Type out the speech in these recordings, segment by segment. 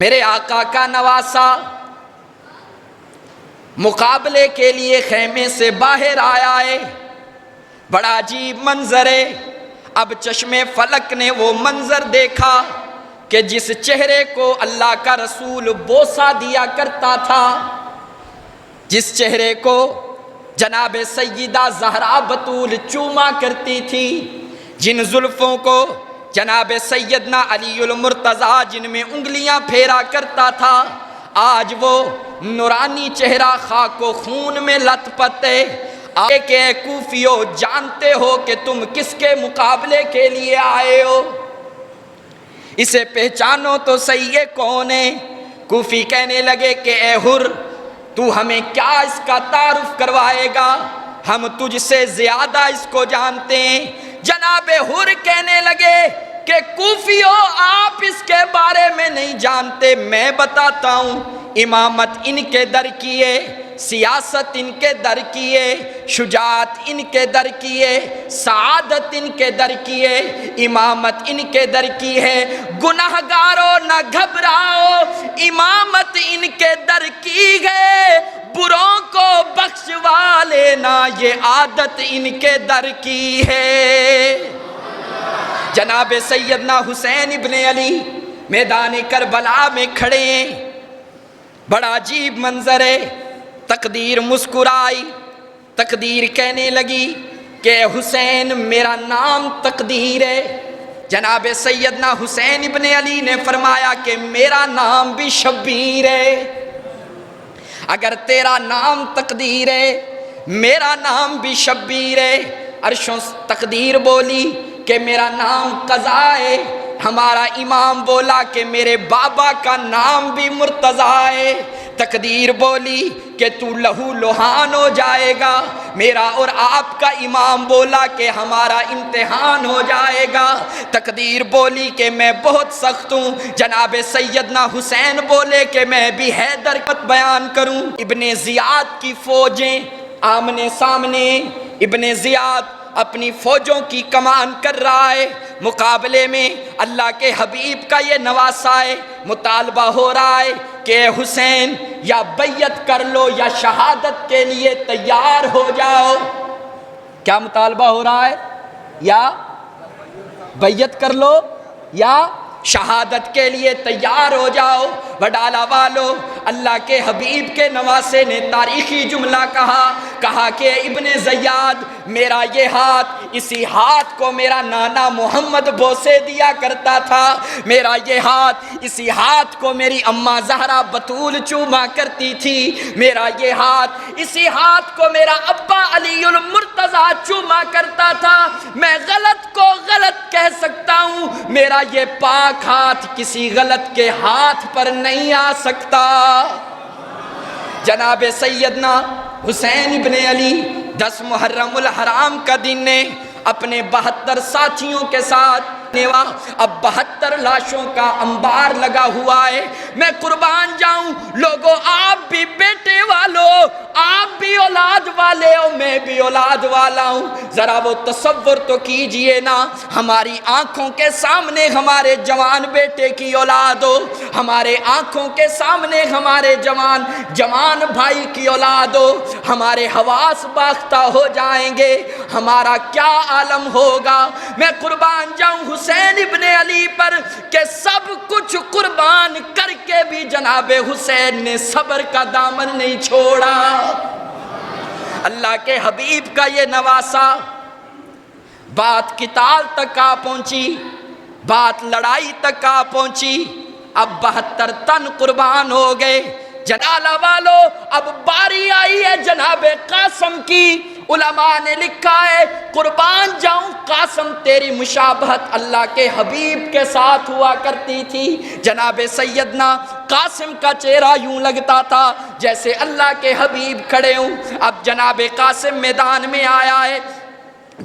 میرے آقا کا نواسا مقابلے کے لیے خیمے سے باہر آیا ہے۔ بڑا عجیب منظر ہے۔ اب چشم فلک نے وہ منظر دیکھا کہ جس چہرے کو اللہ کا رسول بوسہ دیا کرتا تھا، جس چہرے کو جناب سیدہ زہرا بطول چوما کرتی تھی، جن زلفوں کو جناب سیدنا علی المرتضیٰ جن میں انگلیاں پھیرا کرتا تھا، آج وہ نورانی چہرہ خاک و خون میں لت پت ہے۔ آئے کہ اے کوفیو، جانتے ہو کہ تم کس کے مقابلے کے لیے آئے ہو؟ اسے پہچانو تو صحیح ہے کون ہے؟ کوفی کہنے لگے کہ اے حر، تو ہمیں کیا اس کا تعارف کروائے گا؟ ہم تجھ سے زیادہ اس کو جانتے ہیں۔ جناب حر کہنے لگے کہ کوفیو، آپ اس کے بارے میں نہیں جانتے، میں بتاتا ہوں۔ امامت ان کے در کی ہے، سیاست ان کے در کی ہے، شجاعت ان کے در کی ہے، سعادت ان کے در کی ہے، امامت ان کے در کی ہے۔ گناہگاروں نہ گھبراؤ، امامت ان کے در کی ہے، بروں کو بخشوا لینا یہ عادت ان کے در کی ہے۔ جناب سیدنا حسین ابن علی میدان کربلا میں کھڑے ہیں۔ بڑا عجیب منظر ہے۔ تقدیر مسکرائی، تقدیر کہنے لگی کہ حسین میرا نام تقدیر ہے۔ جناب سیدنا حسین ابن علی نے فرمایا کہ میرا نام بھی شبیر ہے۔ اگر تیرا نام تقدیر ہے، میرا نام بھی شبیر ہے۔ عرشوں تقدیر بولی کہ میرا نام قضا ہے۔ ہمارا امام بولا کہ میرے بابا کا نام بھی مرتضیٰ ہے۔ تقدیر بولی کہ تو لہو لہان ہو جائے گا۔ میرا اور آپ کا امام بولا کہ ہمارا امتحان ہو جائے گا۔ تقدیر بولی کہ میں بہت سخت ہوں۔ جناب سیدنا حسین بولے کہ میں بھی حیدر مت بیان کروں۔ ابن زیاد کی فوجیں آمنے سامنے، ابن زیاد اپنی فوجوں کی کمان کر رہا ہے۔ مقابلے میں اللہ کے حبیب کا یہ نواسا ہے۔ مطالبہ ہو رہا ہے کہ اے حسین، یا بیعت کر لو یا شہادت کے لیے تیار ہو جاؤ۔ کیا مطالبہ ہو رہا ہے؟ یا بیعت کر لو یا شہادت کے لیے تیار ہو جاؤ۔ وڈالہ والو، اللہ کے حبیب کے نواسے نے تاریخی جملہ کہا کہ ابن زیاد، میرا یہ ہاتھ، اسی ہاتھ کو میرا نانا محمد بوسے دیا کرتا تھا۔ میرا یہ ہاتھ، اسی ہاتھ کو میری اماں زہرا بطول چوما کرتی تھی۔ میرا یہ ہاتھ، اسی ہاتھ کو میرا ابا علی المرتضیٰ چوما کرتا تھا۔ میں غلط کو غلط کہہ سکتا ہوں، میرا یہ پاک ہاتھ کسی غلط کے ہاتھ پر نہیں آ سکتا۔ جناب سیدنا حسین ابن علی 10 محرم الحرام کا دن نے اپنے 72 ساتھیوں کے ساتھ، اب 72 لاشوں کا انبار لگا ہوا ہے۔ میں قربان جاؤں لوگوں، آپ بھی بیٹے والو، آپ بھی اولاد والے ہو، میں بھی اولاد والا ہوں۔ ذرا وہ تصور تو کیجئے نا، ہماری آنکھوں کے سامنے ہمارے جوان بیٹے کی اولاد ہو، ہمارے آنکھوں کے سامنے ہمارے جوان بھائی کی اولاد ہو، ہمارے حواس باختہ ہو جائیں گے، ہمارا کیا عالم ہوگا۔ میں قربان جاؤں حسین ابن علی پر کہ سب کچھ قربان کر کے بھی جناب حسین نے صبر کا دامن نہیں چھوڑا۔ اللہ کے حبیب کا یہ نواسا، بات قتال تک آ پہنچی، بات لڑائی تک آ پہنچی۔ اب 72 تن قربان ہو گئے۔ جلالہ والو، اب باری آئی ہے جناب قاسم کی۔ علماء نے لکھا ہے، قربان جاؤں قاسم، تیری مشابہت اللہ کے حبیب کے ساتھ ہوا کرتی تھی۔ جناب سیدنا قاسم کا چہرہ یوں لگتا تھا جیسے اللہ کے حبیب کھڑے ہوں۔ اب جناب قاسم میدان میں آیا ہے،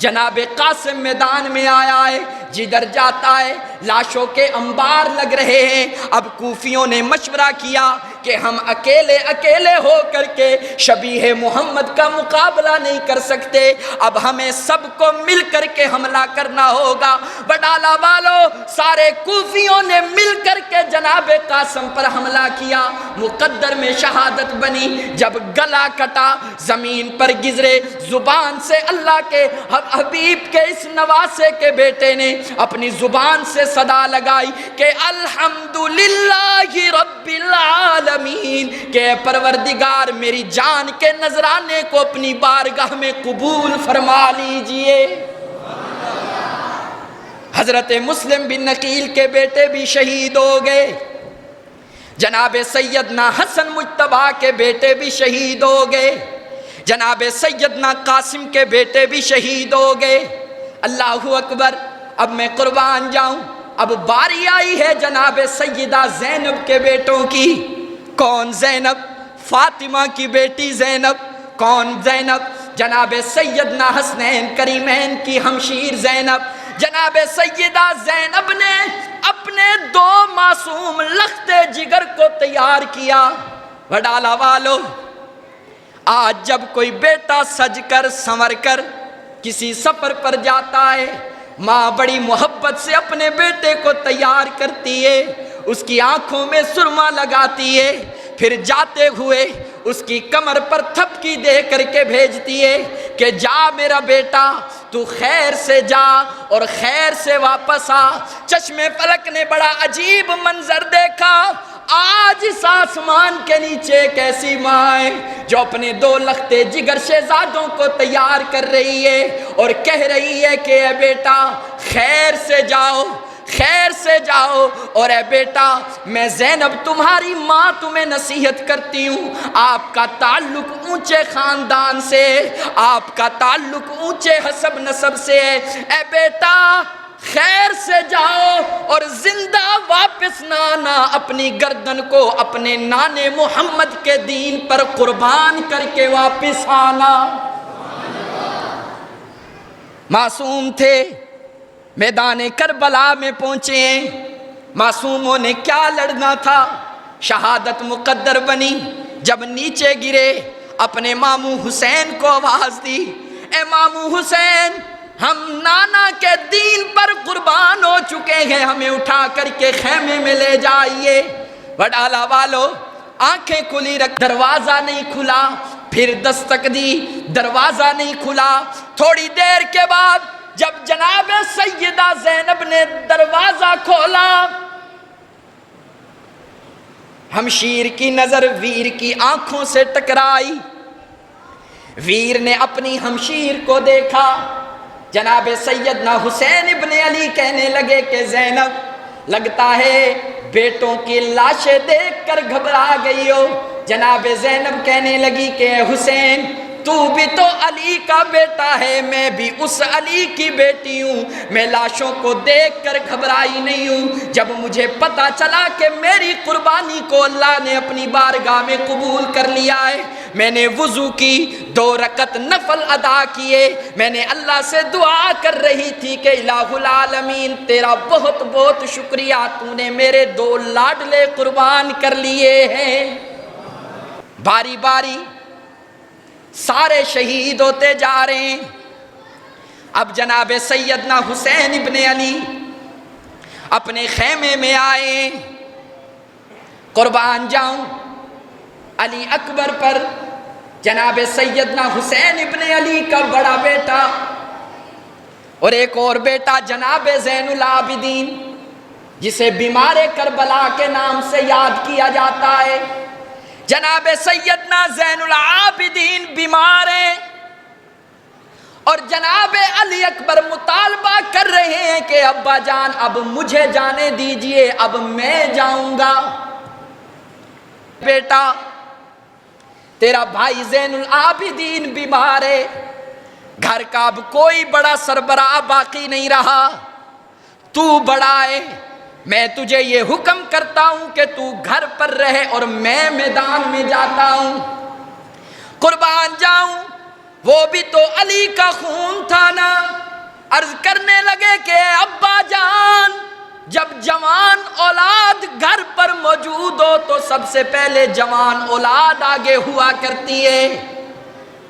جناب قاسم میدان میں آیا ہے۔ جدھر جاتا ہے لاشوں کے انبار لگ رہے ہیں۔ اب کوفیوں نے مشورہ کیا کہ ہم اکیلے اکیلے ہو کر کے شبیہ محمد کا مقابلہ نہیں کر سکتے، اب ہمیں سب کو مل کر کے حملہ کرنا ہوگا۔ وڈالہ والوں سارے کوفیوں نے مل کر کے جناب قاسم پر حملہ کیا، مقدر میں شہادت بنی۔ جب گلا کٹا، زمین پر گزرے، زبان سے اللہ کے حبیب کے اس نواسے کے بیٹے نے اپنی زبان سے صدا لگائی کہ الحمدللہ رب العالمین، کہ پروردگار میری جان کے نذرانے کو اپنی بارگاہ میں قبول فرما لیجئے۔ حضرت مسلم بن نقیل کے بیٹے بھی شہید ہو گئے، جناب سیدنا حسن مجتبیٰ کے بیٹے بھی شہید ہو گئے، جناب سیدنا قاسم کے بیٹے بھی شہید ہو گئے۔ اللہ اکبر۔ اب میں قربان جاؤں، اب باری آئی ہے جناب سیدہ زینب کے بیٹوں کی۔ کون زینب؟ فاطمہ کی بیٹی زینب۔ کون زینب؟ جناب سیدنا حسنین کریمین کی ہمشیر زینب۔ جناب سیدہ زینب نے اپنے دو معصوم لخت جگر کو تیار کیا۔ وڈالہ والو، آج جب کوئی بیٹا سج کر سنور کر کسی سفر پر جاتا ہے، ماں بڑی محبت سے اپنے بیٹے کو تیار کرتی ہے، اس کی آنکھوں میں سرما لگاتی ہے، پھر جاتے ہوئے اس کی کمر پر تھپکی دے کر کے بھیجتی ہے کہ جا میرا بیٹا، تو خیر سے جا اور خیر سے واپس آ۔ چشم فلک نے بڑا عجیب منظر دیکھا۔ آج اس آسمان کے نیچے ایک ایسی ماں ہے جو اپنے دو لختے جگر شہزادوں کو تیار کر رہی ہے اور کہہ رہی ہے کہ اے بیٹا خیر سے جاؤ، خیر سے جاؤ، اور اے بیٹا میں زینب تمہاری ماں تمہیں نصیحت کرتی ہوں، آپ کا تعلق اونچے خاندان سے، آپ کا تعلق اونچے حسب نسب سے ہے، اے بیٹا خیر سے جاؤ اور زندہ واپس نہ آنا، اپنی گردن کو اپنے نانے محمد کے دین پر قربان کر کے واپس آنا۔ معصوم تھے، میدان کربلا میں پہنچے ہیں، معصوموں نے کیا لڑنا تھا، شہادت مقدر بنی۔ جب نیچے گرے اپنے ماموں حسین کو آواز دی، اے ماموں حسین، ہم نانا کے دین پر قربان ہو چکے ہیں، ہمیں اٹھا کر کے خیمے میں لے جائیے۔ وڈالہ والو آنکھیں کھلی رکھ، دروازہ نہیں کھلا، پھر دستک دی، دروازہ نہیں کھلا۔ تھوڑی دیر کے بعد جب جناب سیدہ زینب نے دروازہ کھولا، ہمشیر کی نظر ویر کی آنکھوں سے ٹکرائی۔ ویر نے اپنی ہمشیر کو دیکھا، جناب سیدنا حسین ابن علی کہنے لگے کہ زینب لگتا ہے بیٹوں کی لاشیں دیکھ کر گھبرا گئی ہو۔ جناب زینب کہنے لگی کہ اے حسین، تو بھی تو علی کا بیٹا ہے، میں بھی اس علی کی بیٹی ہوں، میں لاشوں کو دیکھ کر گھبرائی نہیں ہوں۔ جب مجھے پتا چلا کہ میری قربانی کو اللہ نے اپنی بارگاہ میں قبول کر لیا ہے، میں نے وضو کی، 2 رکعت نفل ادا کیے، میں نے اللہ سے دعا کر رہی تھی کہ الہ العالمین تیرا بہت بہت شکریہ، تو نے میرے 2 لاڈلے قربان کر لیے ہیں۔ باری باری سارے شہید ہوتے جا رہے ہیں۔ اب جناب سیدنا حسین ابن علی اپنے خیمے میں آئے، قربان جاؤں علی اکبر پر جناب سیدنا حسین ابن علی کا بڑا بیٹا اور ایک اور بیٹا جناب زین العابدین، جسے بیمار کربلا کے نام سے یاد کیا جاتا ہے۔ جناب سیدنا زین العابدین بیمار ہیں اور جناب علی اکبر مطالبہ کر رہے ہیں کہ ابا جان اب مجھے جانے دیجئے، اب میں جاؤں گا۔ بیٹا تیرا بھائی زین العابدین بیمار ہے، گھر کا اب کوئی بڑا سربراہ باقی نہیں رہا، تو بڑا ہے، میں تجھے یہ حکم کرتا ہوں کہ تو گھر پر رہے اور میں میدان میں جاتا ہوں۔ قربان جاؤں، وہ بھی تو علی کا خون تھا نا، عرض کرنے لگے کہ ابا جان، جب جوان اولاد گھر پر موجود ہو تو سب سے پہلے جوان اولاد آگے ہوا کرتی ہے،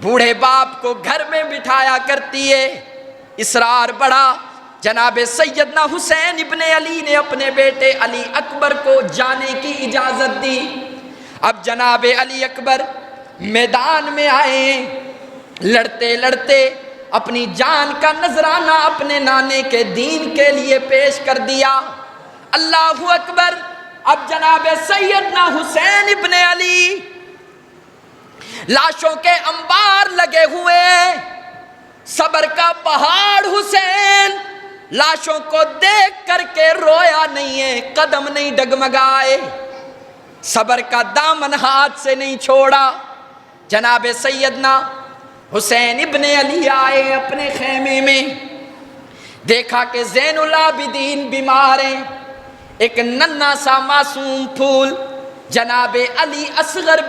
بوڑھے باپ کو گھر میں بٹھایا کرتی ہے۔ اصرار بڑھا، جناب سیدنا حسین ابن علی نے اپنے بیٹے علی اکبر کو جانے کی اجازت دی۔ اب جناب علی اکبر میدان میں آئے، لڑتے لڑتے اپنی جان کا نذرانہ اپنے نانے کے دین کے لیے پیش کر دیا۔ اللہ اکبر۔ اب جناب سیدنا حسین ابن علی لاشوں کے انبار لگے ہوئے، صبر کا پہاڑ حسین لاشوں کو دیکھ کر کے رویا نہیں ہے، قدم نہیں ڈگمگائے، صبر کا دامن ہاتھ سے نہیں چھوڑا۔ جناب سیدنا حسین ابن علی آئے اپنے خیمے میں، دیکھا کہ زین العابدین بیمار ہیں، ایک ننھا سا معصوم پھول، جناب علی اصغر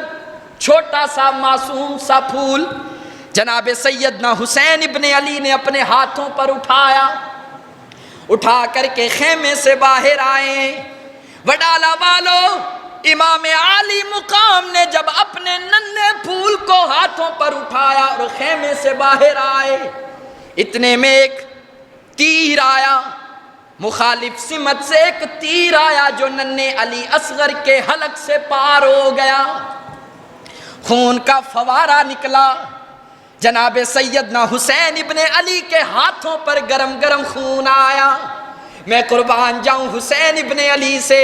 چھوٹا سا معصوم سا پھول جناب سیدنا حسین ابن علی نے اپنے ہاتھوں پر اٹھایا، اٹھا کر کے خیمے سے باہر آئے۔ وڈالہ والو، امام عالی مقام نے جب اپنے ننھے پھول کو ہاتھوں پر اٹھایا اور خیمے سے باہر آئے، اتنے میں ایک تیر آیا، مخالف سمت سے ایک تیر آیا جو ننھے علی اصغر کے حلق سے پار ہو گیا، خون کا فوارہ نکلا۔ جناب سیدنا حسین ابن علی کے ہاتھوں پر گرم گرم خون آیا۔ میں قربان جاؤں حسین ابن علی سے،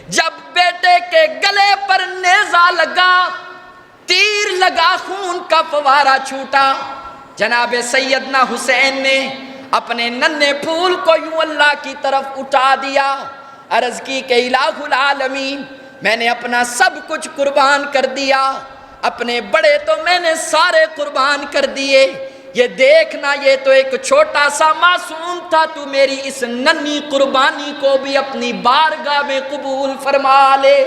جب بیٹے کے گلے پر نیزہ لگا، تیر لگا، خون کا فوارہ چھوٹا، جناب سیدنا حسین نے اپنے ننھے پھول کو یوں اللہ کی طرف اٹھا دیا، عرض کی کہ الہ العالمین، میں نے اپنا سب کچھ قربان کر دیا، اپنے بڑے تو میں نے سارے قربان کر دیے، یہ دیکھنا یہ تو ایک چھوٹا سا معصوم تھا، تو میری اس ننھی قربانی کو بھی اپنی بارگاہ میں قبول فرما لے۔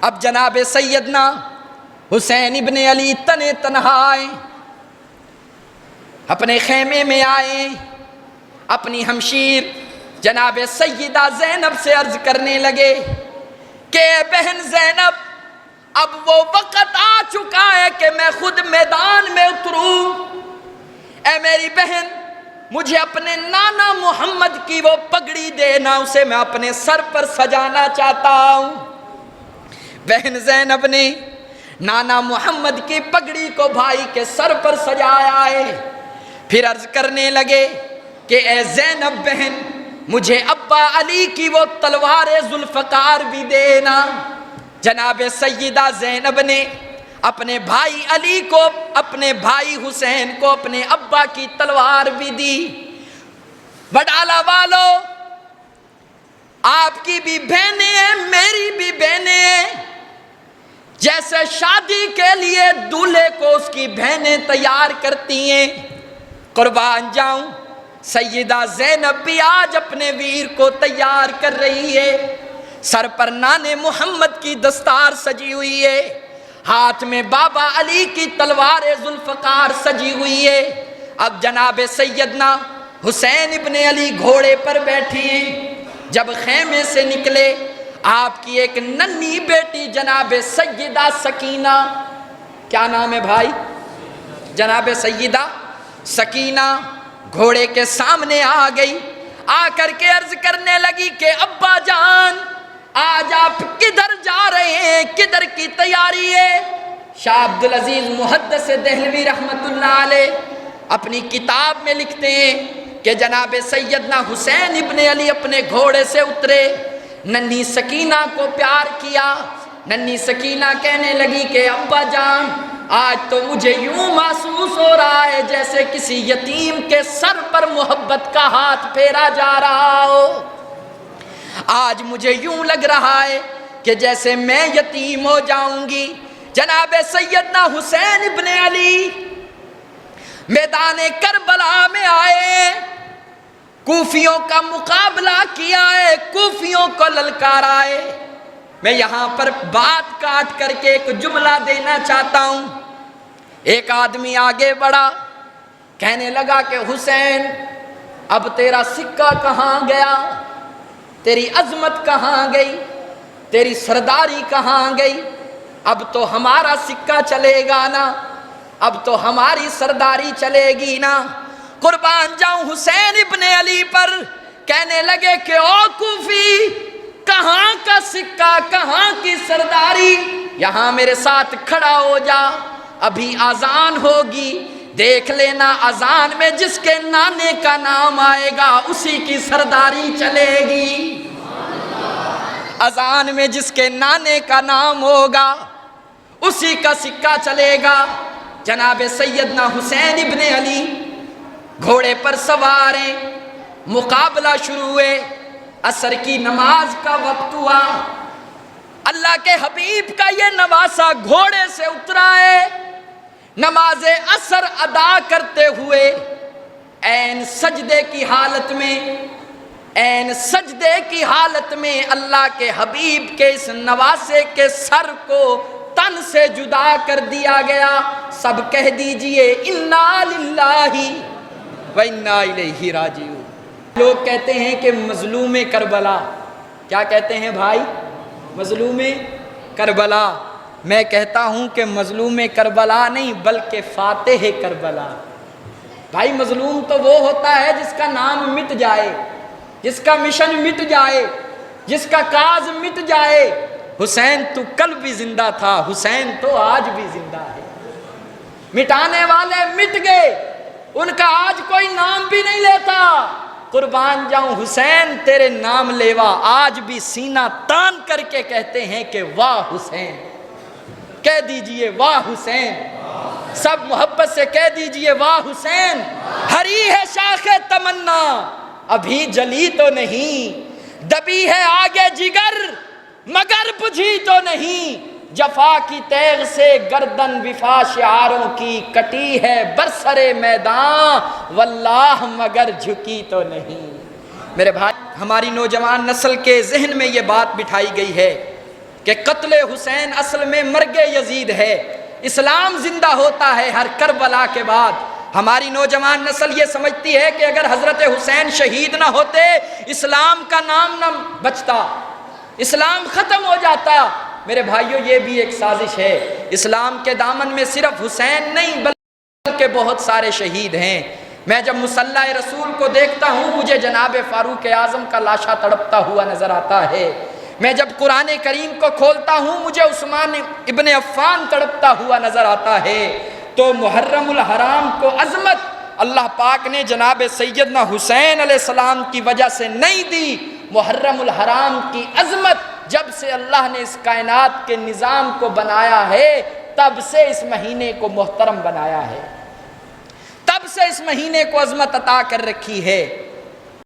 اب جناب سیدنا حسین ابن علی تنے تنہا آئے، اپنے خیمے میں آئے، اپنی ہمشیر جناب سیدہ زینب سے عرض کرنے لگے کہ اے بہن زینب، اب وہ وقت آ چکا ہے کہ میں خود میدان میں اتروں، اے میری بہن مجھے اپنے نانا محمد کی وہ پگڑی دینا، اسے میں اپنے سر پر سجانا چاہتا ہوں۔ بہن زینب نے نانا محمد کی پگڑی کو بھائی کے سر پر سجایا ہے، پھر عرض کرنے لگے کہ اے زینب بہن، مجھے ابا علی کی وہ تلوار ذوالفقار بھی دینا۔ جناب سیدہ زینب نے اپنے بھائی علی کو، اپنے بھائی حسین کو اپنے ابا کی تلوار بھی دی۔ وڈالہ والو، آپ کی بھی بہنیں ہیں، میری بھی بہنیں ہیں، جیسے شادی کے لیے دولہے کو اس کی بہنیں تیار کرتی ہیں، قربان جاؤں سیدہ زینب بھی آج اپنے ویر کو تیار کر رہی ہے، سر پر نانے محمد کی دستار سجی ہوئی ہے، ہاتھ میں بابا علی کی تلوار ذوالفقار سجی ہوئی ہے۔ اب جناب سیدنا حسین ابن علی گھوڑے پر بیٹھی ہیں، جب خیمے سے نکلے آپ کی ایک ننھی بیٹی جناب سیدہ سکینہ، کیا نام ہے بھائی؟ جناب سیدہ سکینہ گھوڑے کے سامنے آ گئی، آ کر کے عرض کرنے لگی کہ ابا جان آج آپ کدھر جا رہے ہیں، کدھر کی تیاری ہے؟ شاہ عبدالعزیز محدث دہلوی رحمت اللہ علیہ اپنی کتاب میں لکھتے ہیں کہ جناب سیدنا حسین ابن علی اپنے گھوڑے سے اترے، ننھی سکینہ کو پیار کیا، ننھی سکینہ کہنے لگی کہ ابا جان آج تو مجھے یوں محسوس ہو رہا ہے جیسے کسی یتیم کے سر پر محبت کا ہاتھ پھیرا جا رہا ہو، آج مجھے یوں لگ رہا ہے کہ جیسے میں یتیم ہو جاؤں گی۔ جناب سیدنا حسین ابن علی میدان کربلا میں آئے، کوفیوں کا مقابلہ کیا ہے، کوفیوں کو للکارا ہے۔ میں یہاں پر بات کاٹ کر کے ایک جملہ دینا چاہتا ہوں۔ ایک آدمی آگے بڑھا، کہنے لگا کہ حسین اب تیرا سکہ کہاں گیا، تیری عظمت کہاں گئی، تیری سرداری کہاں گئی، اب تو ہمارا سکہ چلے گا نا، اب تو ہماری سرداری چلے گی نا۔ قربان جاؤں حسین ابن علی پر۔ کہنے لگے کہ او کوفی، کہاں کا سکہ، کہاں کی سرداری، یہاں میرے ساتھ کھڑا ہو جا، ابھی اذان ہوگی، دیکھ لینا اذان میں جس کے نانے کا نام آئے گا اسی کی سرداری چلے گی، اذان میں جس کے نانے کا نام ہوگا اسی کا سکہ چلے گا۔ جناب سیدنا حسین ابن علی گھوڑے پر سوار ہیں، مقابلہ شروع ہوئے، عصر کی نماز کا وقت ہوا، اللہ کے حبیب کا یہ نواسا گھوڑے سے اترا ہے، نماز عصر ادا کرتے ہوئے عین سجدے کی حالت میں، عین سجدے کی حالت میں اللہ کے حبیب کے اس نواسے کے سر کو تن سے جدا کر دیا گیا۔ سب کہہ دیجئے انا للہ و انا الیہ راجعون۔ لوگ کہتے ہیں کہ مظلوم کربلا، کیا کہتے ہیں بھائی؟ مظلوم کربلا۔ میں کہتا ہوں کہ مظلوم کربلا نہیں بلکہ فاتح کربلا۔ بھائی مظلوم تو وہ ہوتا ہے جس کا نام مٹ جائے، جس کا مشن مٹ جائے، جس کا کاز مٹ جائے۔ حسین تو کل بھی زندہ تھا، حسین تو آج بھی زندہ ہے۔ مٹانے والے مٹ گئے، ان کا آج کوئی نام بھی نہیں لیتا۔ قربان جاؤں حسین تیرے نام لیوا آج بھی سینہ تان کر کے کہتے ہیں کہ واہ حسین۔ کہہ دیجئے واہ حسین، سب محبت سے کہہ دیجئے واہ حسین۔ ہری ہے شاخ تمنا ابھی جلی تو نہیں، دبی ہے آگے جگر مگر بجھی تو نہیں، جفا کی تیغ سے گردن وفا شعاروں کی کٹی ہے برسر میدان واللہ مگر جھکی تو نہیں۔ میرے بھائی ہماری نوجوان نسل کے ذہن میں یہ بات بٹھائی گئی ہے کہ قتل حسین اصل میں مرگ یزید ہے، اسلام زندہ ہوتا ہے ہر کربلا کے بعد۔ ہماری نوجوان نسل یہ سمجھتی ہے کہ اگر حضرت حسین شہید نہ ہوتے اسلام کا نام نہ بچتا، اسلام ختم ہو جاتا۔ میرے بھائیوں یہ بھی ایک سازش ہے، اسلام کے دامن میں صرف حسین نہیں بلکہ بہت سارے شہید ہیں۔ میں جب مصلی رسول کو دیکھتا ہوں مجھے جناب فاروق اعظم کا لاشا تڑپتا ہوا نظر آتا ہے، میں جب قرآن کریم کو کھولتا ہوں مجھے عثمان ابن عفان تڑپتا ہوا نظر آتا ہے۔ تو محرم الحرام کو عظمت اللہ پاک نے جناب سیدنا حسین علیہ السلام کی وجہ سے نہیں دی، محرم الحرام کی عظمت جب سے اللہ نے اس کائنات کے نظام کو بنایا ہے تب سے اس مہینے کو محترم بنایا ہے، تب سے اس مہینے کو عظمت عطا کر رکھی ہے۔